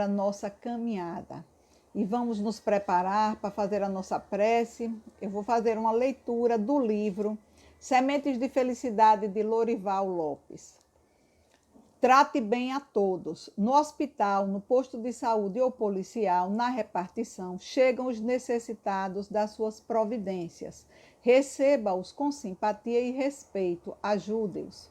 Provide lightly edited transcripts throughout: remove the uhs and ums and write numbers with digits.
a nossa caminhada. E vamos nos preparar para fazer a nossa prece. Eu vou fazer uma leitura do livro Sementes de Felicidade, de Lorival Lopes. Trate bem a todos. No hospital, no posto de saúde ou policial, na repartição, chegam os necessitados das suas providências. Receba-os com simpatia e respeito. Ajude-os.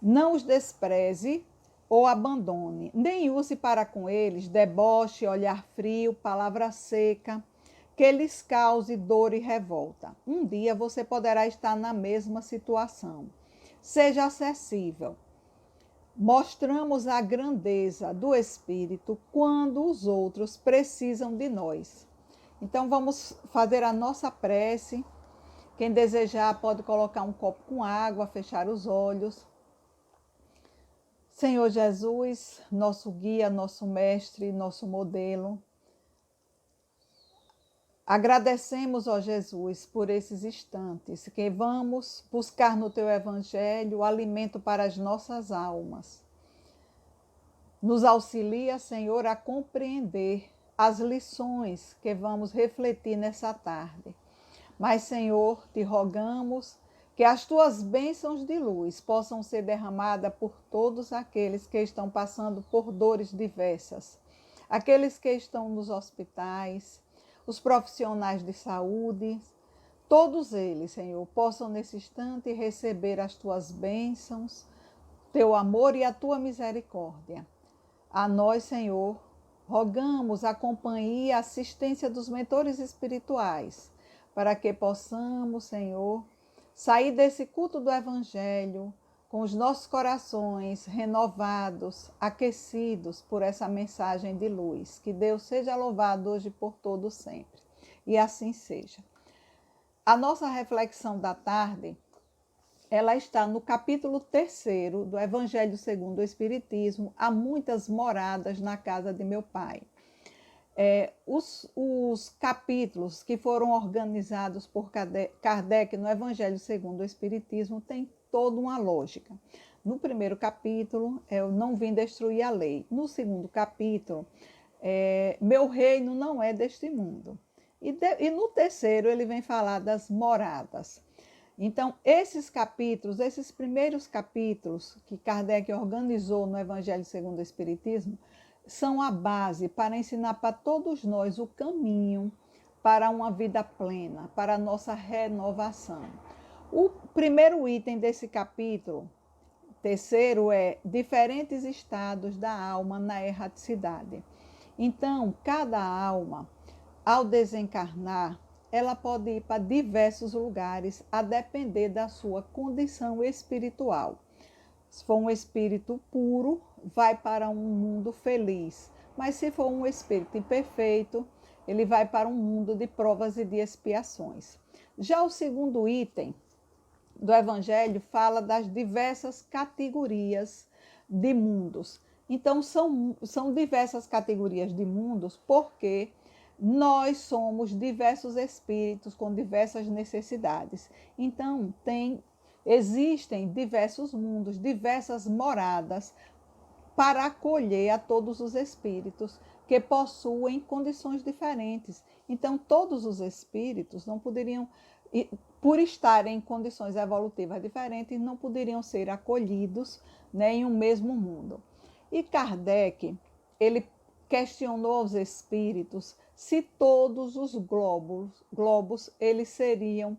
Não os despreze ou abandone, nem use para com eles deboche, olhar frio, palavra seca, que lhes cause dor e revolta. Um dia você poderá estar na mesma situação. Seja acessível. Mostramos a grandeza do Espírito quando os outros precisam de nós. Então vamos fazer a nossa prece. Quem desejar pode colocar um copo com água, fechar os olhos. Senhor Jesus, nosso guia, nosso mestre, nosso modelo, agradecemos, ó Jesus, por esses instantes que vamos buscar no Teu Evangelho o alimento para as nossas almas. Nos auxilia, Senhor, a compreender as lições que vamos refletir nessa tarde. Mas, Senhor, te rogamos que as tuas bênçãos de luz possam ser derramadas por todos aqueles que estão passando por dores diversas, aqueles que estão nos hospitais, os profissionais de saúde, todos eles, Senhor, possam nesse instante receber as tuas bênçãos, teu amor e a tua misericórdia. A nós, Senhor, rogamos a companhia e a assistência dos mentores espirituais, para que possamos, Senhor, sair desse culto do Evangelho com os nossos corações renovados, aquecidos por essa mensagem de luz. Que Deus seja louvado hoje por todo sempre. E assim seja. A nossa reflexão da tarde, ela está no capítulo 3º do Evangelho segundo o Espiritismo, Há muitas moradas na casa de meu Pai. Os capítulos que foram organizados por Kardec no Evangelho segundo o Espiritismo têm toda uma lógica. No primeiro capítulo, eu não vim destruir a lei. No segundo capítulo, meu reino não é deste mundo. E no terceiro, ele vem falar das moradas. Então, esses capítulos, esses primeiros capítulos que Kardec organizou no Evangelho segundo o Espiritismo, são a base para ensinar para todos nós o caminho para uma vida plena, para a nossa renovação. O primeiro item desse capítulo, terceiro, é diferentes estados da alma na erraticidade. Então, cada alma, ao desencarnar, ela pode ir para diversos lugares a depender da sua condição espiritual. Se for um espírito puro, vai para um mundo feliz. Mas se for um espírito imperfeito, ele vai para um mundo de provas e de expiações. Já o segundo item do Evangelho fala das diversas categorias de mundos. Então, são diversas categorias de mundos porque nós somos diversos espíritos com diversas necessidades. Então, existem diversos mundos, diversas moradas para acolher a todos os espíritos que possuem condições diferentes. Então, todos os espíritos não poderiam, por estarem em condições evolutivas diferentes, não poderiam ser acolhidos, né, em um mesmo mundo. E Kardec, ele questionou os espíritos se todos os globos eles seriam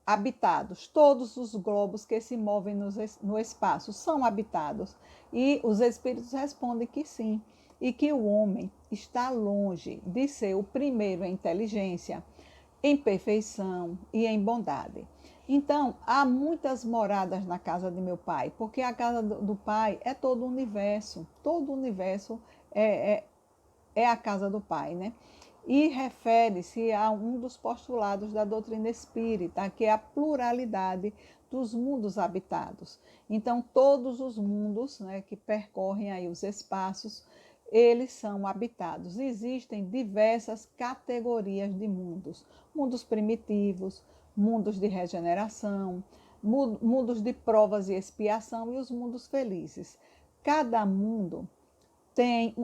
habitados. Todos os globos que se movem no espaço são habitados. E os espíritos respondem que sim, e que o homem está longe de ser o primeiro em inteligência, em perfeição e em bondade. Então, há muitas moradas na casa de meu pai, porque a casa do pai é todo o universo é a casa do pai, né? E refere-se a um dos postulados da doutrina espírita, que é a pluralidade dos mundos habitados. Então, todos os mundos, né, que percorrem aí os espaços, eles são habitados. Existem diversas categorias de mundos. Mundos primitivos, mundos de regeneração, mundos de provas e expiação e os mundos felizes. Cada mundo tem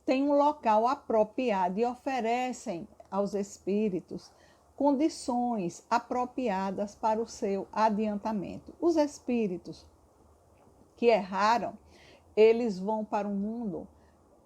têm um local apropriado e oferecem aos espíritos condições apropriadas para o seu adiantamento. Os espíritos que erraram, eles vão para um mundo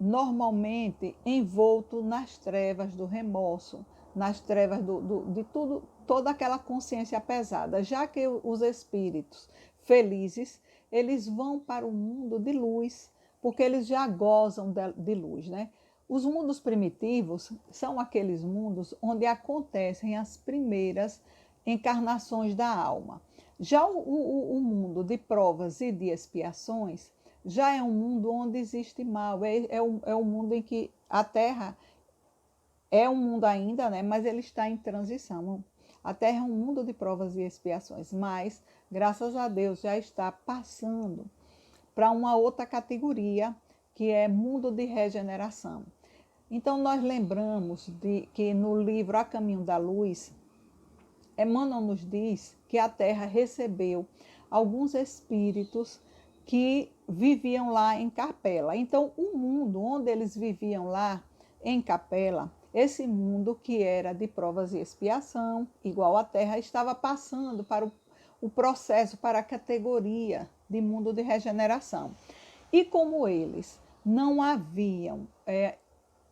normalmente envolto nas trevas do remorso, nas trevas de tudo, toda aquela consciência pesada, já que os espíritos felizes, eles vão para o mundo de luz, porque eles já gozam de luz, né? Os mundos primitivos são aqueles mundos onde acontecem as primeiras encarnações da alma. Já o mundo de provas e de expiações já é um mundo onde existe mal, é um mundo em que a Terra é um mundo ainda, né? Mas ele está em transição. A Terra é um mundo de provas e expiações, mas, graças a Deus, já está passando para uma outra categoria, que é mundo de regeneração. Então, nós lembramos de que no livro A Caminho da Luz, Emmanuel nos diz que a Terra recebeu alguns espíritos que viviam lá em Capela. Então, o mundo onde eles viviam lá em Capela, esse mundo que era de provas e expiação, igual a Terra, estava passando para o processo, para a categoria de mundo de regeneração. E como eles não haviam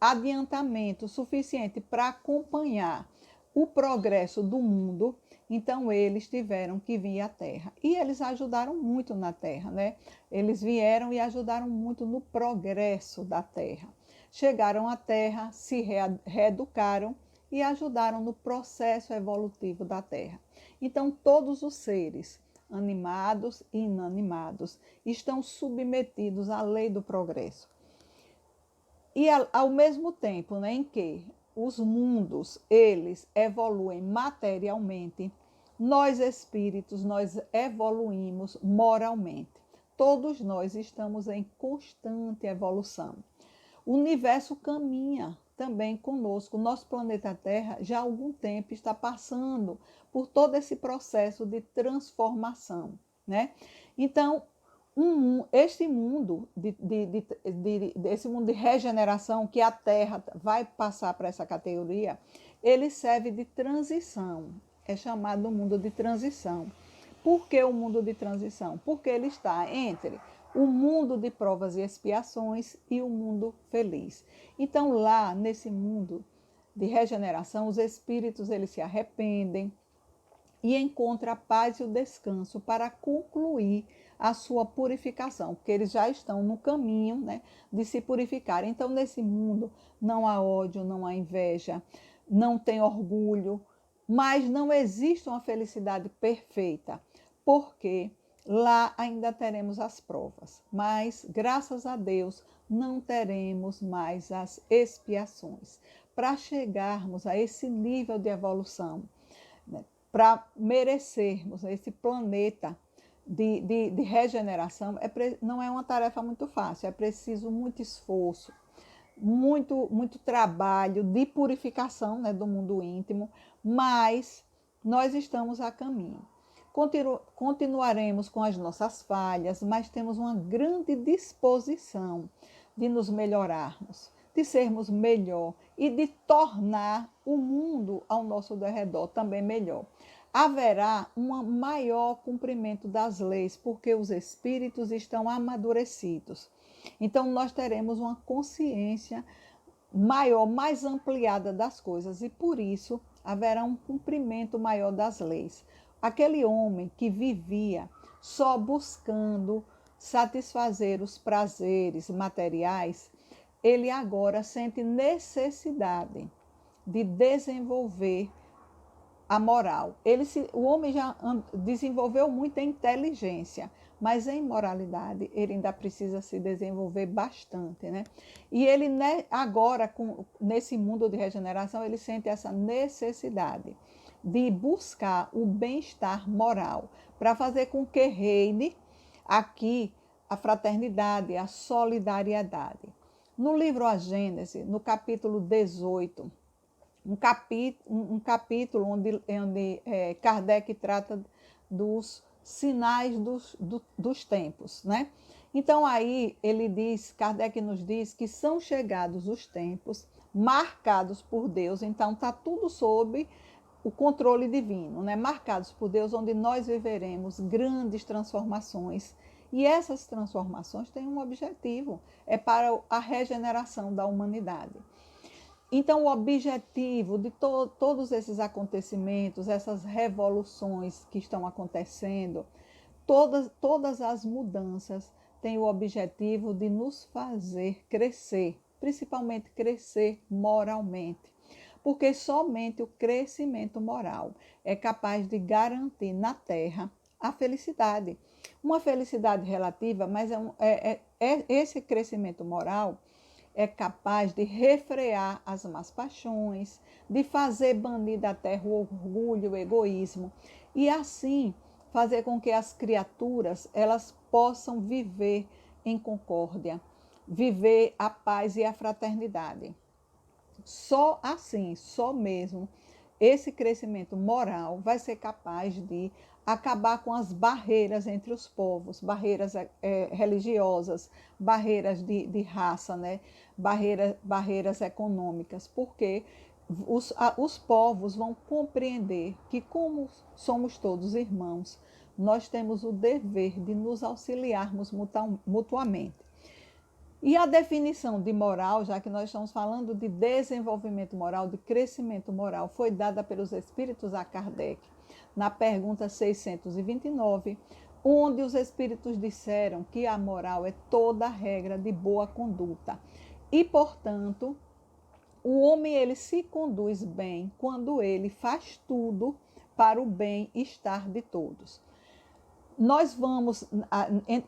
adiantamento suficiente para acompanhar o progresso do mundo, então eles tiveram que vir à Terra. E eles ajudaram muito na Terra, né? Eles vieram e ajudaram muito no progresso da Terra. Chegaram à Terra, se reeducaram e ajudaram no processo evolutivo da Terra. Então, todos os seres, animados e inanimados, estão submetidos à lei do progresso. E ao mesmo tempo, né, em que os mundos, eles evoluem materialmente, nós espíritos, nós evoluímos moralmente. Todos nós estamos em constante evolução. O universo caminha também conosco. Nosso planeta Terra já há algum tempo está passando por todo esse processo de transformação, né? Então, este mundo esse mundo de regeneração, que a Terra vai passar para essa categoria, ele serve de transição. É chamado mundo de transição. Por que o mundo de transição? Porque ele está entre o mundo de provas e expiações e o mundo feliz. Então, lá nesse mundo de regeneração, os espíritos eles se arrependem e encontram a paz e o descanso para concluir a sua purificação, porque eles já estão no caminho, né, de se purificar. Então, nesse mundo não há ódio, não há inveja, não tem orgulho, mas não existe uma felicidade perfeita, porque lá ainda teremos as provas, mas graças a Deus não teremos mais as expiações. Para chegarmos a esse nível de evolução, né, para merecermos esse planeta de regeneração, não é uma tarefa muito fácil, é preciso muito esforço, muito trabalho de purificação, né, do mundo íntimo, mas nós estamos a caminho. Continuaremos com as nossas falhas, mas temos uma grande disposição de nos melhorarmos, de sermos melhor e de tornar o mundo ao nosso derredor também melhor. Haverá um maior cumprimento das leis, porque os espíritos estão amadurecidos. Então, nós teremos uma consciência maior, mais ampliada das coisas, e por isso haverá um cumprimento maior das leis. Aquele homem que vivia só buscando satisfazer os prazeres materiais, ele agora sente necessidade de desenvolver a moral. O homem já desenvolveu muita inteligência, mas em moralidade ele ainda precisa se desenvolver bastante, né? E ele agora, nesse mundo de regeneração, ele sente essa necessidade de buscar o bem-estar moral, para fazer com que reine aqui a fraternidade, a solidariedade. No livro A Gênese, no capítulo 18, um capítulo onde Kardec trata dos sinais dos tempos, né? Então aí ele diz, Kardec nos diz que são chegados os tempos marcados por Deus, então está tudo sob o controle divino, né? Marcados por Deus, onde nós viveremos grandes transformações. E essas transformações têm um objetivo, é para a regeneração da humanidade. Então, o objetivo de todos esses acontecimentos, essas revoluções que estão acontecendo, todas as mudanças têm o objetivo de nos fazer crescer, principalmente crescer moralmente. Porque somente o crescimento moral é capaz de garantir na Terra a felicidade. Uma felicidade relativa, mas esse crescimento moral é capaz de refrear as más paixões, de fazer banir da terra o orgulho, o egoísmo, e assim fazer com que as criaturas elas possam viver em concórdia, viver a paz e a fraternidade. Só assim, só mesmo, esse crescimento moral vai ser capaz de acabar com as barreiras entre os povos, barreiras religiosas, barreiras de raça, né? Barreiras econômicas, porque os povos vão compreender que, como somos todos irmãos, nós temos o dever de nos auxiliarmos mutuamente. E a definição de moral, já que nós estamos falando de desenvolvimento moral, de crescimento moral, foi dada pelos espíritos a Kardec, na pergunta 629, onde os espíritos disseram que a moral é toda regra de boa conduta. E, portanto, o homem ele se conduz bem quando ele faz tudo para o bem-estar de todos. Nós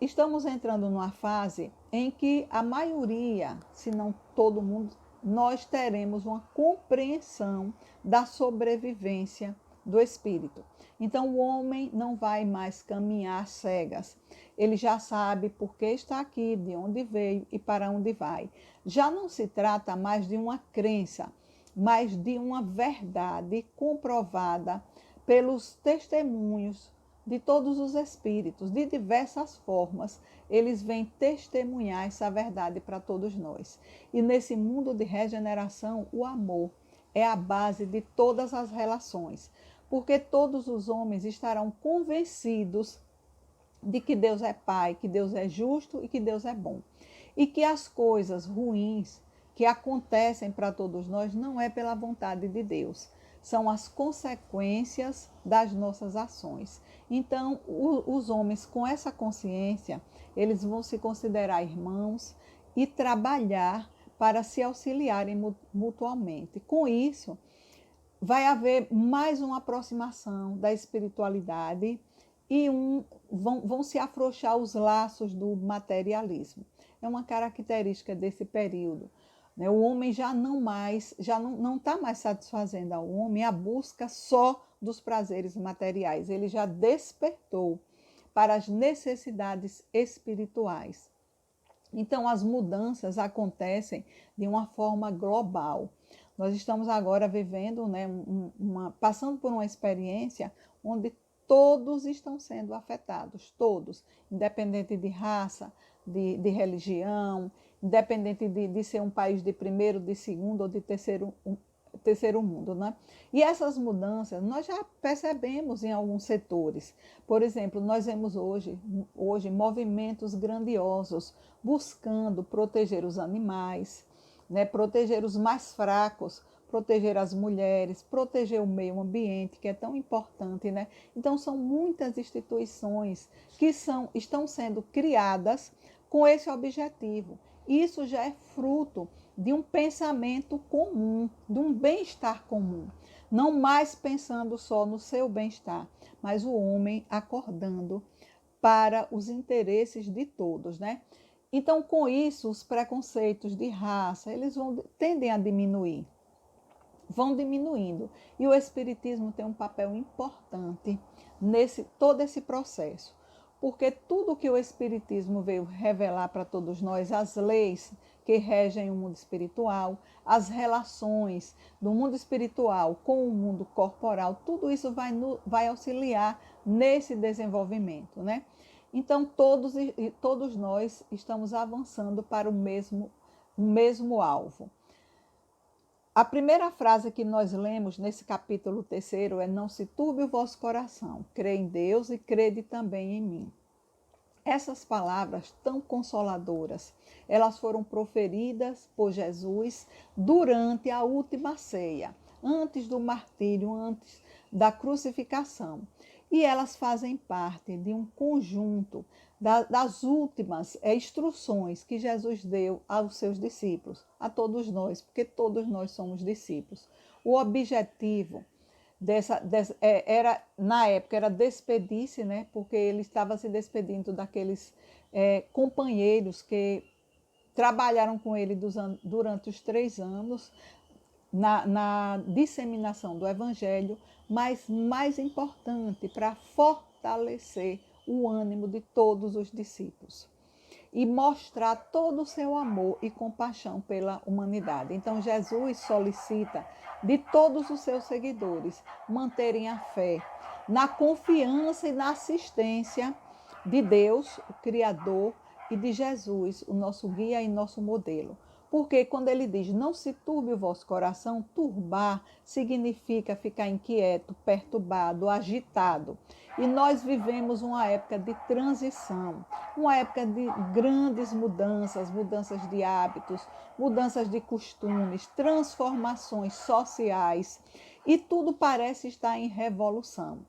estamos entrando numa fase em que a maioria, se não todo mundo, nós teremos uma compreensão da sobrevivência do espírito. Então o homem não vai mais caminhar cegas. Ele já sabe por que está aqui, de onde veio e para onde vai. Já não se trata mais de uma crença, mas de uma verdade comprovada pelos testemunhos de todos os espíritos, de diversas formas, eles vêm testemunhar essa verdade para todos nós. E nesse mundo de regeneração, o amor é a base de todas as relações, porque todos os homens estarão convencidos de que Deus é Pai, que Deus é justo e que Deus é bom. E que as coisas ruins que acontecem para todos nós não é pela vontade de Deus, são as consequências das nossas ações. Então, os homens com essa consciência, eles vão se considerar irmãos e trabalhar para se auxiliarem mutuamente. Com isso, vai haver mais uma aproximação da espiritualidade e vão se afrouxar os laços do materialismo. É uma característica desse período. O homem já não está mais satisfazendo ao homem a busca só dos prazeres materiais. Ele já despertou para as necessidades espirituais. Então, as mudanças acontecem de uma forma global. Nós estamos agora vivendo, passando por uma experiência onde todos estão sendo afetados, todos, independente de raça, de religião, independente de ser um país de primeiro, de segundo ou de terceiro mundo, né? E essas mudanças nós já percebemos em alguns setores. Por exemplo, nós vemos hoje movimentos grandiosos buscando proteger os animais, né? Proteger os mais fracos, proteger as mulheres, proteger o meio ambiente, que é tão importante, né? Então, são muitas instituições que estão sendo criadas com esse objetivo. Isso já é fruto de um pensamento comum, de um bem-estar comum. Não mais pensando só no seu bem-estar, mas o homem acordando para os interesses de todos, né? Então, com isso, os preconceitos de raça, eles tendem a diminuir. Vão diminuindo. E o Espiritismo tem um papel importante todo esse processo. Porque tudo que o Espiritismo veio revelar para todos nós, as leis que regem o mundo espiritual, as relações do mundo espiritual com o mundo corporal, tudo isso vai auxiliar nesse desenvolvimento, né? Então, todos nós estamos avançando para o mesmo alvo. A primeira frase que nós lemos nesse capítulo 3 é: não se turbe o vosso coração, crê em Deus e crede também em mim. Essas palavras tão consoladoras, elas foram proferidas por Jesus durante a última ceia, antes do martírio, antes da crucificação. E elas fazem parte de um conjunto das últimas instruções que Jesus deu aos seus discípulos, a todos nós, porque todos nós somos discípulos. O objetivo na época era despedir-se, né? Porque ele estava se despedindo daqueles companheiros que trabalharam com ele durante os 3 anos na disseminação do evangelho, mas mais importante, para fortalecer o ânimo de todos os discípulos e mostrar todo o seu amor e compaixão pela humanidade. Então, Jesus solicita de todos os seus seguidores manterem a fé na confiança e na assistência de Deus, o Criador, e de Jesus, o nosso guia e nosso modelo. Porque quando ele diz, não se turbe o vosso coração, turbar significa ficar inquieto, perturbado, agitado. E nós vivemos uma época de transição, uma época de grandes mudanças, mudanças de hábitos, mudanças de costumes, transformações sociais, e tudo parece estar em revolução.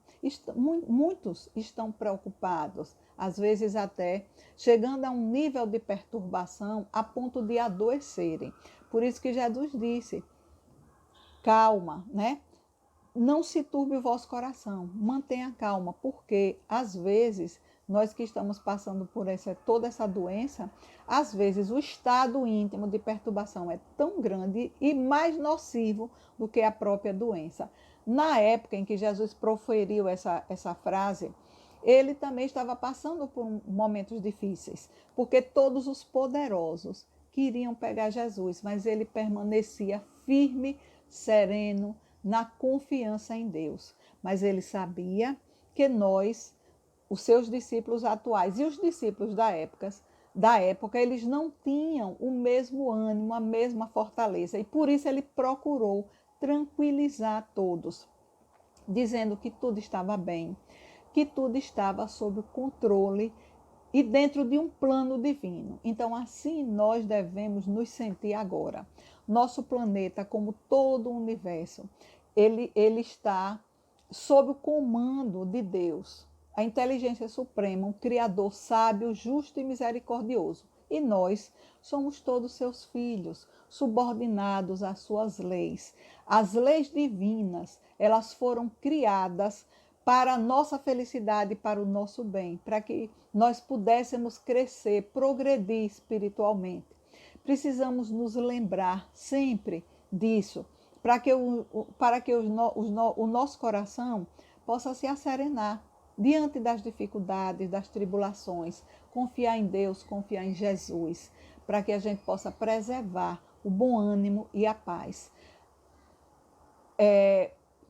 Muitos estão preocupados, às vezes até chegando a um nível de perturbação a ponto de adoecerem. Por isso que Jesus disse, calma, né? Não se turbe o vosso coração, mantenha calma, porque às vezes nós que estamos passando por toda essa doença, às vezes o estado íntimo de perturbação é tão grande e mais nocivo do que a própria doença. Na época em que Jesus proferiu essa frase, ele também estava passando por momentos difíceis, porque todos os poderosos queriam pegar Jesus, mas ele permanecia firme, sereno, na confiança em Deus. Mas ele sabia que nós, os seus discípulos atuais e os discípulos da época, eles não tinham o mesmo ânimo, a mesma fortaleza. E por isso ele procurou tranquilizar todos, dizendo que tudo estava bem, que tudo estava sob controle e dentro de um plano divino. Então, assim nós devemos nos sentir agora. Nosso planeta, como todo o universo, ele está sob o comando de Deus, a inteligência suprema, um Criador sábio, justo e misericordioso. E nós somos todos seus filhos, subordinados às suas leis. As leis divinas, elas foram criadas para a nossa felicidade, para o nosso bem, para que nós pudéssemos crescer, progredir espiritualmente. Precisamos nos lembrar sempre disso, para que o nosso coração possa se asserenar diante das dificuldades, das tribulações, confiar em Deus, confiar em Jesus, para que a gente possa preservar o bom ânimo e a paz.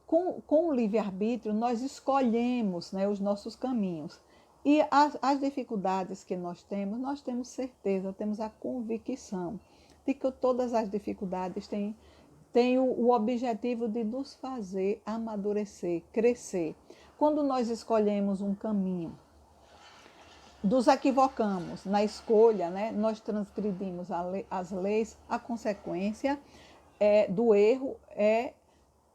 Com o livre-arbítrio, nós escolhemos, né, os nossos caminhos. E as dificuldades que nós temos certeza, temos a convicção de que todas as dificuldades têm o objetivo de nos fazer amadurecer, crescer. Quando nós escolhemos um caminho, nos equivocamos na escolha, né, nós transgredimos as leis, a consequência do erro é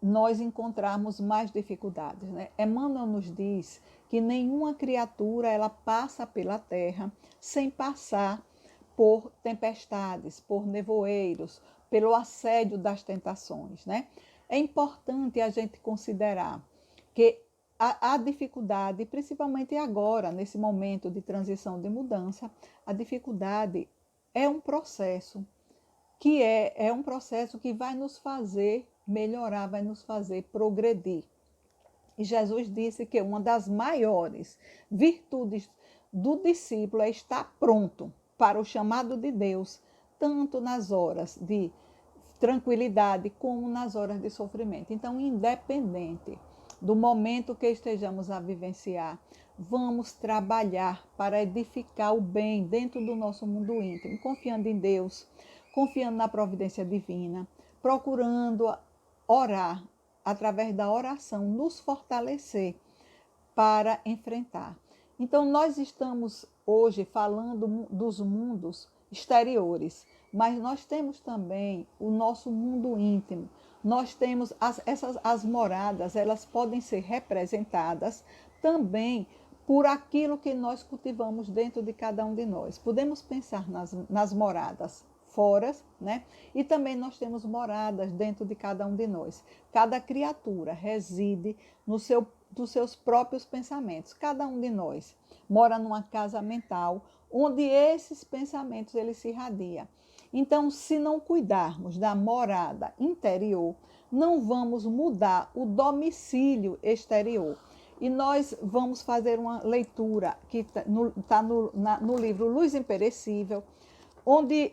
nós encontrarmos mais dificuldades, né? Emmanuel nos diz que nenhuma criatura ela passa pela terra sem passar por tempestades, por nevoeiros, pelo assédio das tentações, né? É importante a gente considerar que a dificuldade, principalmente agora, nesse momento de transição de mudança, a dificuldade é um processo é um processo que vai nos fazer melhorar, vai nos fazer progredir. E Jesus disse que uma das maiores virtudes do discípulo é estar pronto para o chamado de Deus, tanto nas horas de tranquilidade como nas horas de sofrimento. Então, independente do momento que estejamos a vivenciar, vamos trabalhar para edificar o bem dentro do nosso mundo íntimo, confiando em Deus, confiando na providência divina, procurando orar, através da oração, nos fortalecer para enfrentar. Então, nós estamos hoje falando dos mundos exteriores, mas nós temos também o nosso mundo íntimo. Nós temos as moradas, elas podem ser representadas também por aquilo que nós cultivamos dentro de cada um de nós. Podemos pensar nas moradas fora, né? E também nós temos moradas dentro de cada um de nós. Cada criatura reside dos seus próprios pensamentos. Cada um de nós mora numa casa mental onde esses pensamentos eles se irradiam. Então, se não cuidarmos da morada interior, não vamos mudar o domicílio exterior. E nós vamos fazer uma leitura que está no livro Luz Imperecível, onde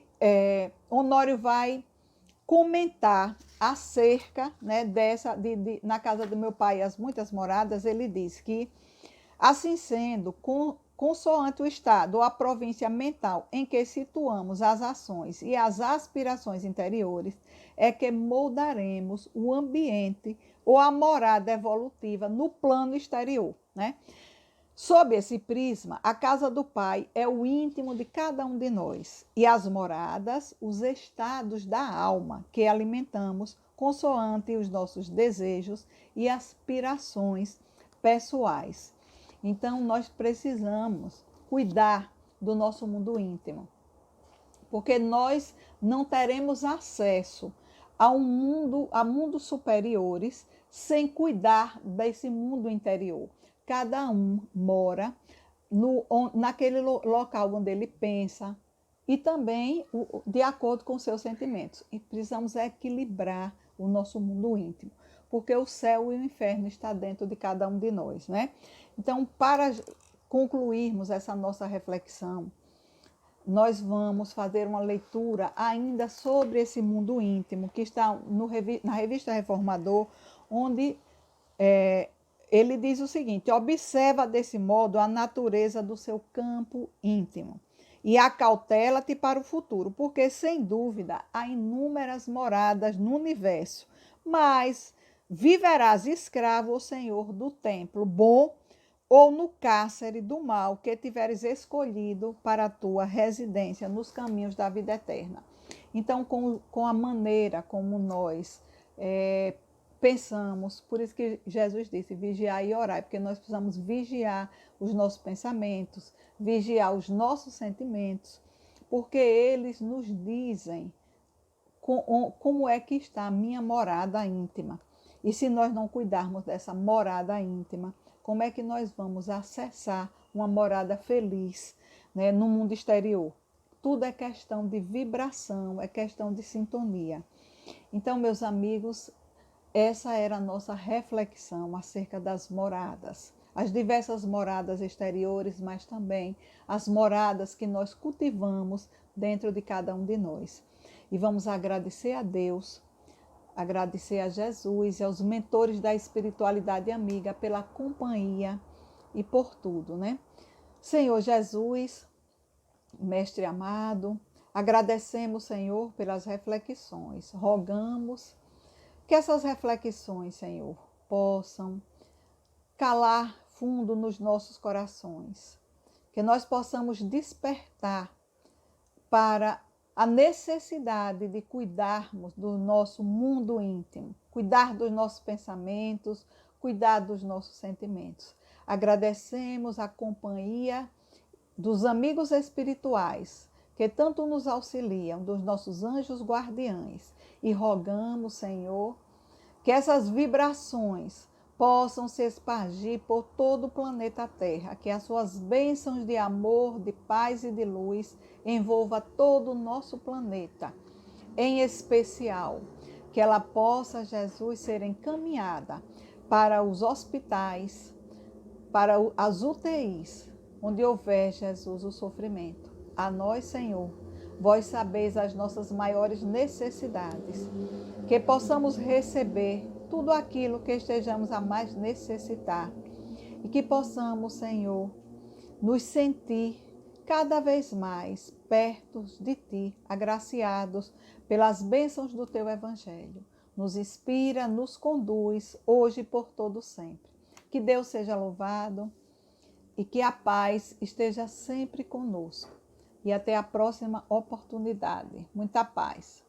Honório vai comentar acerca, né, na casa do meu pai, as muitas moradas. Ele diz que, assim sendo, consoante o estado ou a província mental em que situamos as ações e as aspirações interiores, é que moldaremos o ambiente ou a morada evolutiva no plano exterior, né? Sob esse prisma, a casa do Pai é o íntimo de cada um de nós e as moradas, os estados da alma que alimentamos consoante os nossos desejos e aspirações pessoais. Então, nós precisamos cuidar do nosso mundo íntimo, porque nós não teremos acesso a mundos superiores sem cuidar desse mundo interior. Cada um mora naquele local onde ele pensa e também de acordo com seus sentimentos. E precisamos equilibrar o nosso mundo íntimo, porque o céu e o inferno estão dentro de cada um de nós, né? Então, para concluirmos essa nossa reflexão, nós vamos fazer uma leitura ainda sobre esse mundo íntimo, que está na Revista Reformador, onde ele diz o seguinte: observa desse modo a natureza do seu campo íntimo e acautela-te para o futuro, porque sem dúvida há inúmeras moradas no universo, mas viverás escravo ou senhor do templo bom ou no cárcere do mal que tiveres escolhido para a tua residência nos caminhos da vida eterna. Então, com a maneira como nós pensamos, por isso que Jesus disse, vigiar e orar, porque nós precisamos vigiar os nossos pensamentos, vigiar os nossos sentimentos, porque eles nos dizem como é que está a minha morada íntima. E se nós não cuidarmos dessa morada íntima, como é que nós vamos acessar uma morada feliz, né, no mundo exterior? Tudo é questão de vibração, é questão de sintonia. Então, meus amigos, essa era a nossa reflexão acerca das moradas. As diversas moradas exteriores, mas também as moradas que nós cultivamos dentro de cada um de nós. E vamos agradecer a Deus, agradecer a Jesus e aos mentores da espiritualidade amiga pela companhia e por tudo, né? Senhor Jesus, Mestre amado, agradecemos, Senhor, pelas reflexões. Rogamos que essas reflexões, Senhor, possam calar fundo nos nossos corações, que nós possamos despertar para a necessidade de cuidarmos do nosso mundo íntimo, cuidar dos nossos pensamentos, cuidar dos nossos sentimentos. Agradecemos a companhia dos amigos espirituais que tanto nos auxiliam, dos nossos anjos guardiães, e rogamos, Senhor, que essas vibrações possam se espargir por todo o planeta Terra, que as suas bênçãos de amor, de paz e de luz envolva todo o nosso planeta, em especial, que ela possa, Jesus, ser encaminhada para os hospitais, para as UTIs, onde houver, Jesus, o sofrimento. A nós, Senhor, vós sabeis as nossas maiores necessidades, que possamos receber tudo aquilo que estejamos a mais necessitar e que possamos, Senhor, nos sentir cada vez mais perto de Ti, agraciados pelas bênçãos do Teu Evangelho. Nos inspira, nos conduz, hoje e por todo sempre. Que Deus seja louvado e que a paz esteja sempre conosco. E até a próxima oportunidade. Muita paz.